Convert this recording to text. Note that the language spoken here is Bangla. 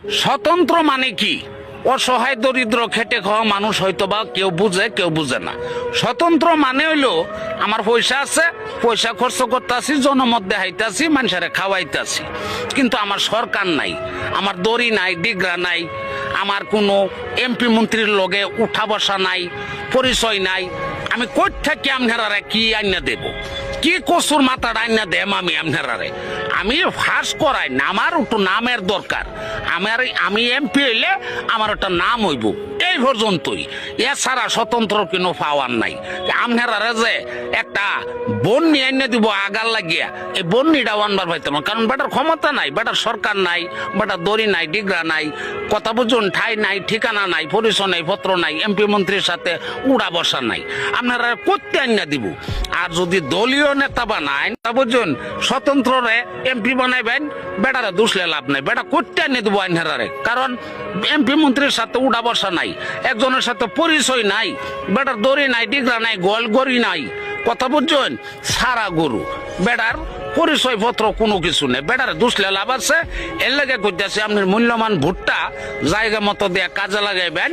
স্বতন্ত্র মানে কি? অসহায় দরিদ্র খেটে খাওয়া মানুষ হয়তো বা কেউ বুঝে না। স্বতন্ত্র মানে হইলো আমার পয়সা আছে, পয়সা খরচ করতেছি, জনমত দেখাইতেছি, মানুষের খাওয়াইতেছি, কিন্তু আমার সরকার নাই, আমার দড়ি নাই, ডিগ্রা নাই, আমার কোনো এমপি মন্ত্রীর লগে উঠা বসা নাই, পরিচয় নাই। আমি কই থেকে আপনারা কি আইনা দেব? কি কসুর মাথাটা আইনা দেম আমি আপনারারে? আমি ফাঁস করাই না, আমার একটু নামের দরকার। আমি এমপি হইলে আমার একটা নাম হইব, এই পর্যন্তই। এছাড়া স্বতন্ত্র কোনো পাওয়ার নাই। আপনারা যে একটা বন্যি আইনে দিব আগার লাগিয়া, এই বন্যিটা আনবার পাইতাম না, কারণ বেটার ক্ষমতা নাই, বেটার সরকার নাই, বেটার দড়ি নাই, ডিগ্রা নাই, কথা বুঝুন, ঠাই নাই, ঠিকানা নাই, পরিচয় নাই, পত্র নাই, এমপি মন্ত্রীর সাথে উড়া বসা নাই। আপনারা করতে আইনা দিব। আর যদি দলীয় নেতা বানায়, তা বুঝুন, স্বতন্ত্ররে এমপি বানাইবেন, বেটারে দুষলে লাভ নাই, বেটা করতে আইনে দিব আইনারে। কারণ এমপি মন্ত্রীর সাথে উড়া বসা নাই, একজনের সাথে পরিচয় নাই, বেটার দড়ি নাই, ডিগ্রা নাই, গোয়াল গড়ি নাই, কথা বুঝছেন, সারা গরু, বেটার পরিচয় পত্র কোনো কিছু নেই, বেটারে দুষলে লাভ আছে। এর লাগে কইতেছে আপনার মূল্যবান ভোটটা জায়গা মতো দিয়ে কাজে লাগাইবেন।